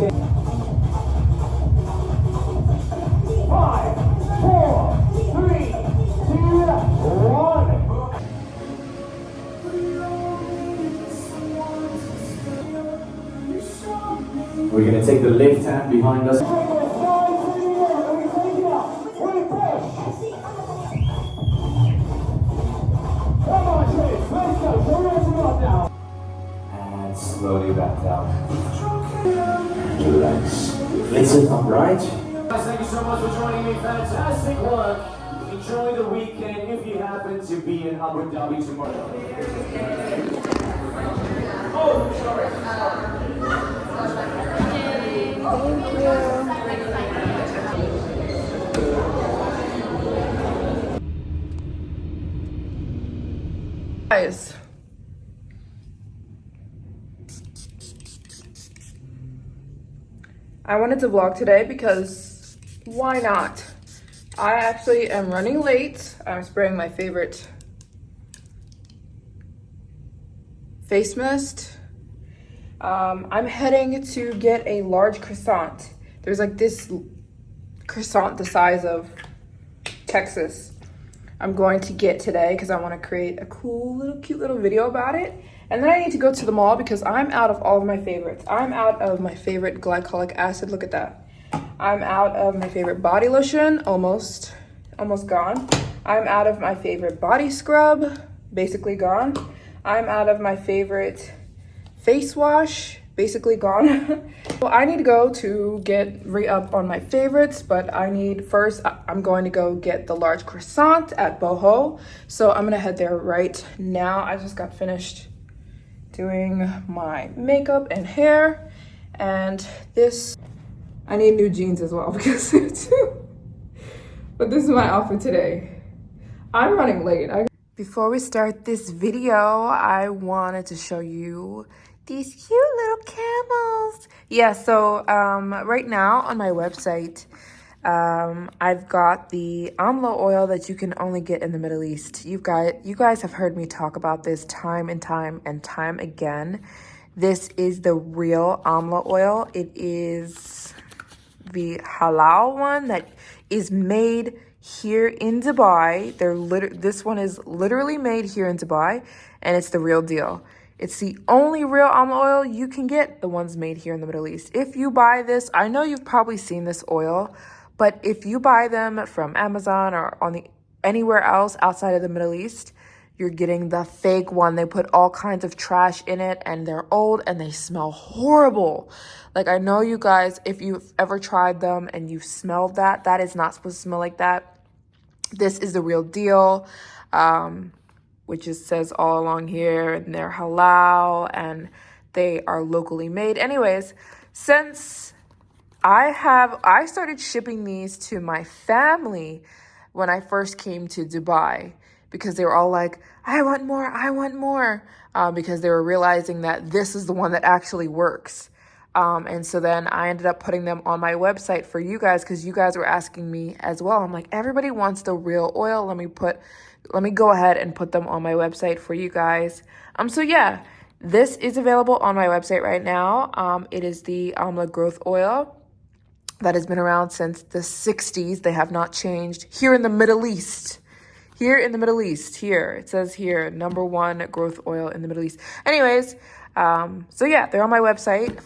5, 4, 3, 2, 1. We're going to take the left hand behind us. And slowly back down. Relax. Listen upright. Guys, thank you so much for joining me. Fantastic work. Enjoy the weekend if you happen to be in Abu Dhabi tomorrow. Oh, sorry. Guys, I wanted to vlog today because why not? I actually am running late. I'm spraying my favorite face mist. I'm heading to get a large croissant. There's like this croissant the size of Texas I'm going to get today because I want to create a cute little video about it. And then I need to go to the mall because I'm out of all of my favorites. I'm out of my favorite glycolic acid. Look at that. I'm out of my favorite body lotion, almost gone. I'm out of my favorite body scrub, basically gone. I'm out of my favorite face wash, basically gone. Well, I need to go to re-up on my favorites, but I'm going to go get the large croissant at Boho. So I'm gonna head there right now. I just got finished doing my makeup and hair, and I need new jeans as well because they're too, but this is my outfit today. I'm running late. Before we start this video, I wanted to show you these cute little camels. Yeah, so right now on my website, I've got the alma oil that you can only get in the Middle East. You guys have heard me talk about this time and time again. This is the real alma oil. It is the halal one that is made here in Dubai. This one is literally made here in Dubai, and it's the real deal. It's the only real alma oil you can get, the ones made here in the Middle East. If you buy this, I know you've probably seen this oil, but if you buy them from Amazon or anywhere else outside of the Middle East, you're getting the fake one. They put all kinds of trash in it, and they're old and they smell horrible. Like, I know you guys, if you've ever tried them and you've smelled that is not supposed to smell like that. This is the real deal, which just says all along here, and they're halal and they are locally made. Anyways, since I started shipping these to my family when I first came to Dubai, because they were all like, I want more, because they were realizing that this is the one that actually works. And so then I ended up putting them on my website for you guys, because you guys were asking me as well. I'm like, everybody wants the real oil. Let me go ahead and put them on my website for you guys. So yeah, this is available on my website right now. It is the alma growth oil that has been around since the 60s. They have not changed here in the Middle East. Here it says here, #1 growth oil in the Middle East. Anyways, so yeah, they're on my website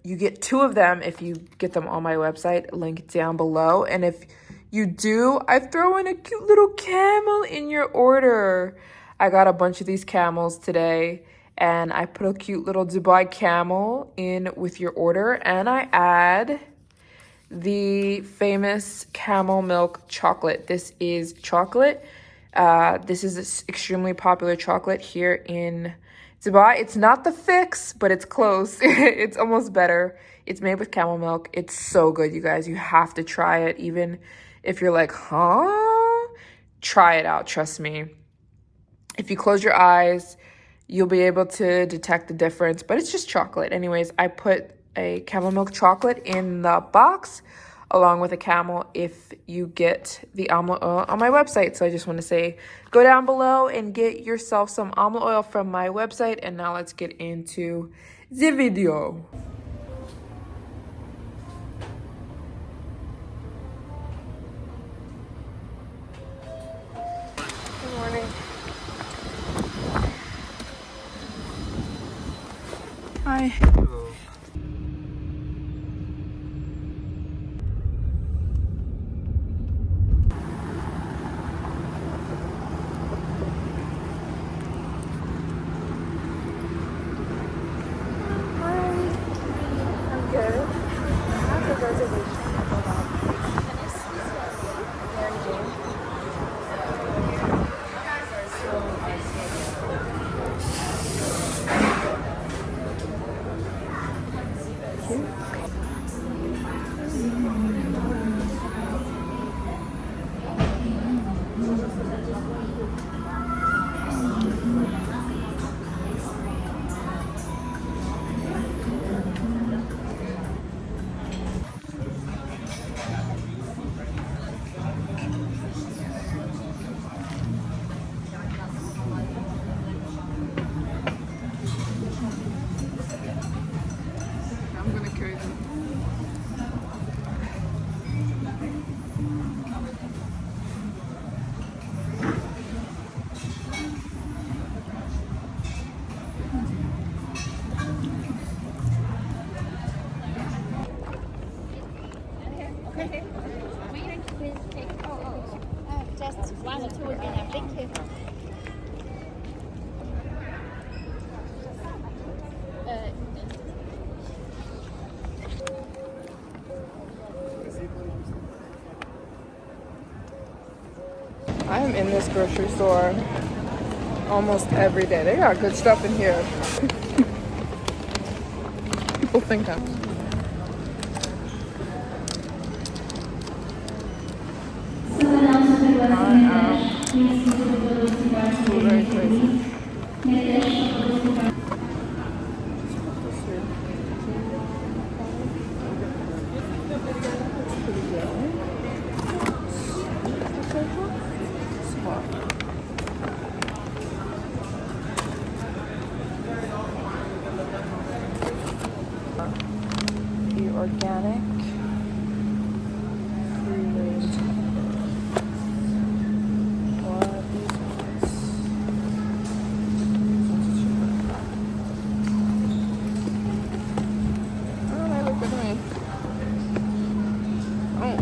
you get 2 of them if you get them on my website, link down below. And if you do, I throw in a cute little camel in your order. I got a bunch of these camels today, and I put a cute little Dubai camel in with your order, and I add the famous camel milk chocolate. This is chocolate. This is extremely popular chocolate here in Dubai. It's not the fix, but it's close. It's almost better. It's made with camel milk. It's so good, you guys. You have to try it. Even if you're like, huh? Try it out, trust me. If you close your eyes, you'll be able to detect the difference, but it's just chocolate. Anyways, I put a camel milk chocolate in the box along with a camel if you get the almond oil on my website. So I just want to say, go down below and get yourself some almond oil from my website. And now let's get into the video. Hi. I'm good. I have a reservation about Maryjane. I'm gonna carry them. Just one or two again. Thank you. I am in this grocery store almost every day. They got good stuff in here. People think I'm. Very crazy. The organic free-range or these ones. Oh, they look good to me. Oh.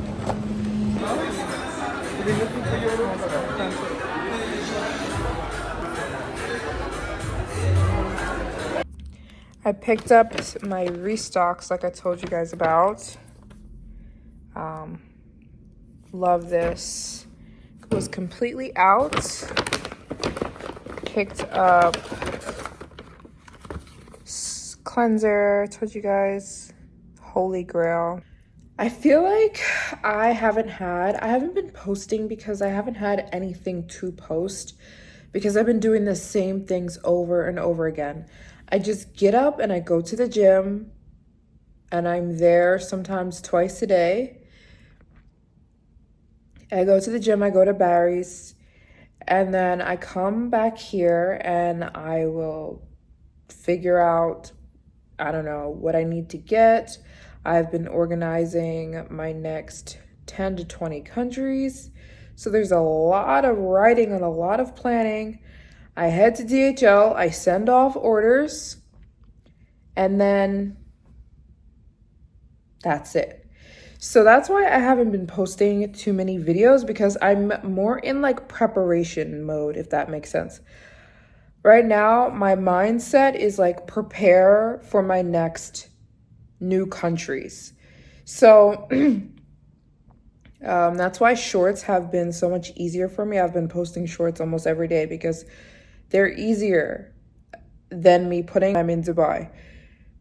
I picked up my restocks like I told you guys about. Love this. It was completely out. Picked up cleanser. Told you guys. Holy Grail. I feel like I haven't been posting because I haven't had anything to post because I've been doing the same things over and over again. I just get up and I go to the gym and I'm there sometimes twice a day. I go to the gym, I go to Barry's, and then I come back here and I will figure out, I don't know, what I need to get. I've been organizing my next 10 to 20 countries. So there's a lot of writing and a lot of planning. I head to DHL, I send off orders, and then that's it. So that's why I haven't been posting too many videos because I'm more in like preparation mode, if that makes sense. Right now, my mindset is like prepare for my next new countries. So that's why shorts have been so much easier for me. I've been posting shorts almost every day because they're easier than me putting I'm in Dubai.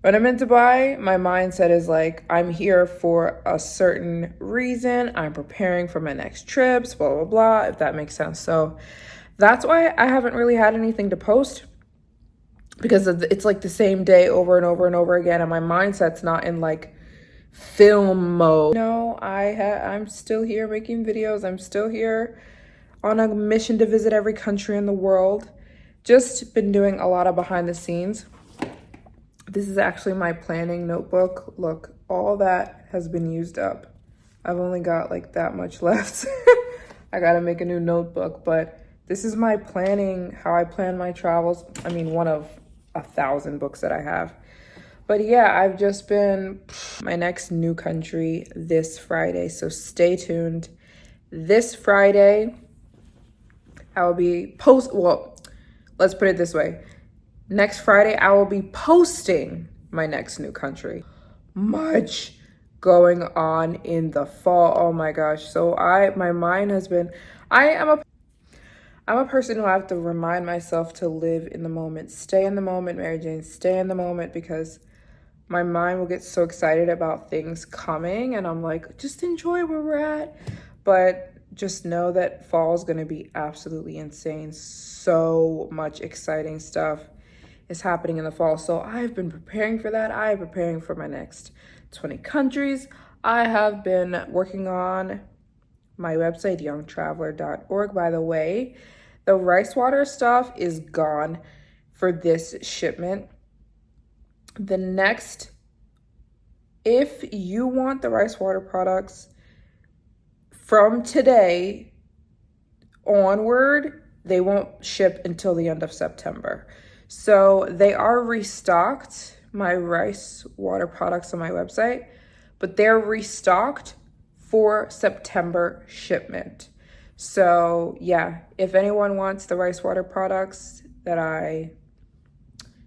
When I'm in Dubai, my mindset is like, I'm here for a certain reason. I'm preparing for my next trips, blah, blah, blah, if that makes sense. So that's why I haven't really had anything to post because it's like the same day over and over and over again. And my mindset's not in like film mode. No, I'm still here making videos. I'm still here on a mission to visit every country in the world. Just been doing a lot of behind the scenes. This is actually my planning notebook. Look, all that has been used up. I've only got like that much left. I gotta make a new notebook, but this is my planning, how I plan my travels. I mean, one of 1,000 books that I have. But yeah, I've just been my next new country this Friday. So stay tuned. This Friday, I will be let's put it this way. Next Friday, I will be posting my next new country. Much going on in the fall. Oh my gosh. So my mind has been, I'm a person who I have to remind myself to live in the moment. Stay in the moment, Maryjane. Stay in the moment, because my mind will get so excited about things coming and I'm like, just enjoy where we're at. But just know that fall is going to be absolutely insane. So much exciting stuff is happening in the fall. So I've been preparing for that. I'm preparing for my next 20 countries. I have been working on my website, youngtraveler.org. By the way, the rice water stuff is gone for this shipment. If you want the rice water products from today onward, they won't ship until the end of September. So they are restocked, my rice water products on my website, but they're restocked for September shipment. So yeah, if anyone wants the rice water products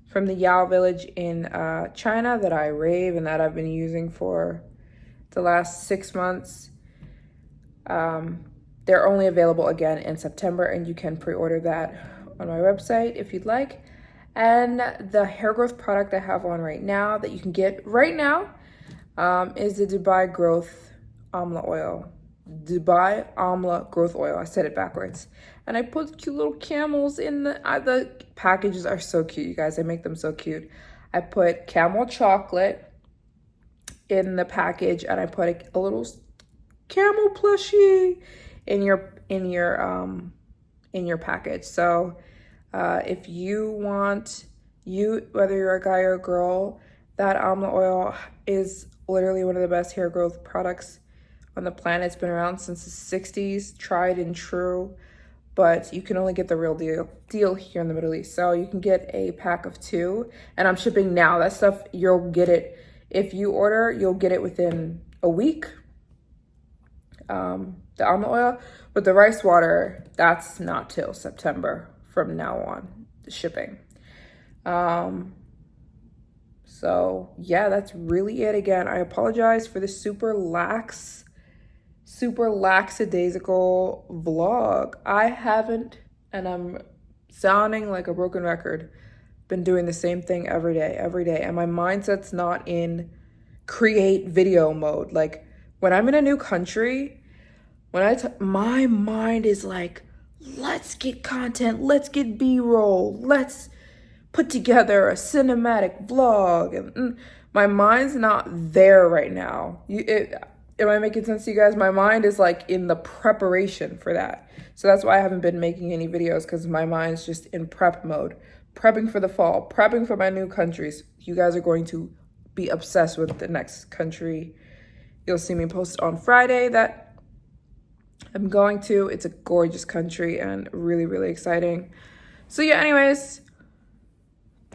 from the Yao village in China that I rave and that I've been using for the last 6 months, they're only available again in September, and you can pre-order that on my website if you'd like. And the hair growth product I have on right now that you can get right now is the Dubai Growth Almla Oil. Dubai Almla Growth Oil. I said it backwards. And I put cute little camels in the packages are so cute, you guys. I make them so cute. I put camel chocolate in the package, and I put a little camel plushie in your package. So if you want, whether you're a guy or a girl, that almond oil is literally one of the best hair growth products on the planet. It's been around since the 60s, tried and true, but you can only get the real deal here in the Middle East. So you can get a pack of 2, and I'm shipping now. That stuff, you'll get it. If you order, you'll get it within a week. The almond oil, but the rice water, that's not till September from now on, the shipping. So yeah, that's really it. Again, I apologize for the super lackadaisical vlog. I haven't, and I'm sounding like a broken record, been doing the same thing every day, and my mindset's not in create video mode. Like when I'm in a new country, my mind is like, let's get content, let's get B-roll, let's put together a cinematic vlog. And my mind's not there right now. Am I making sense to you guys? My mind is like in the preparation for that. So that's why I haven't been making any videos, because my mind's just in prep mode, prepping for the fall, prepping for my new countries. You guys are going to be obsessed with the next country. You'll see me post on Friday that I'm going to. It's a gorgeous country and really, really exciting. So yeah, anyways,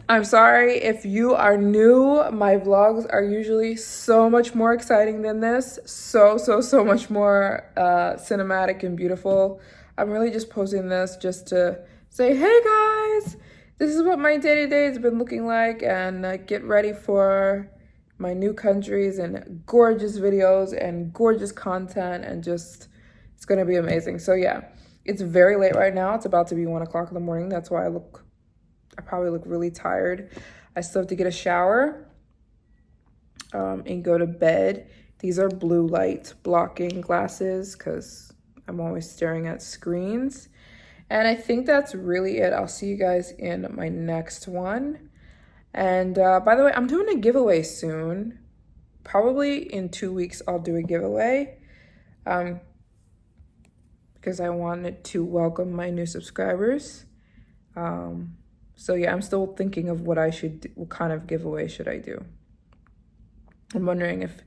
I'm sorry if you are new. My vlogs are usually so much more exciting than this. So much more cinematic and beautiful. I'm really just posting this just to say, hey guys, this is what my day-to-day has been looking like, and get ready for my new countries and gorgeous videos and gorgeous content, and just, it's gonna be amazing. So yeah, it's very late right now. It's about to be 1 o'clock in the morning. That's why I probably look really tired. I still have to get a shower and go to bed. These are blue light blocking glasses because I'm always staring at screens. And I think that's really it. I'll see you guys in my next one. And by the way, I'm doing a giveaway soon. Probably in 2 weeks, I'll do a giveaway. Because I wanted to welcome my new subscribers. So yeah, I'm still thinking of what I should do. What kind of giveaway should I do? I'm wondering if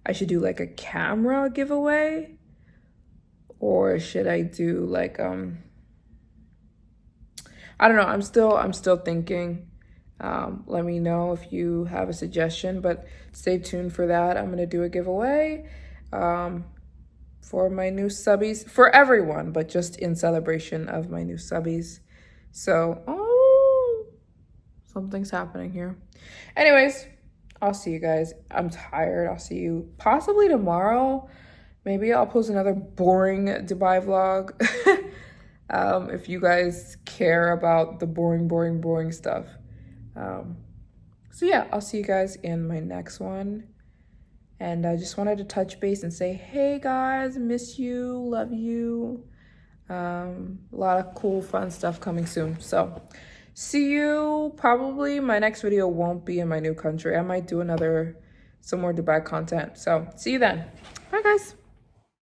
I should do like a camera giveaway, or should I do like I don't know. I'm still thinking. Let me know if you have a suggestion, but stay tuned for that. I'm gonna do a giveaway for my new subbies, for everyone, but just in celebration of my new subbies. So, oh, something's happening here. Anyways, I'll see you guys. I'm tired. I'll see you possibly tomorrow. Maybe I'll post another boring Dubai vlog. If you guys care about the boring stuff. So yeah, I'll see you guys in my next one. And I just wanted to touch base and say, hey guys, miss you, love you. A lot of cool, fun stuff coming soon. So see you. Probably my next video won't be in my new country. I might do some more Dubai content. So see you then. Bye guys.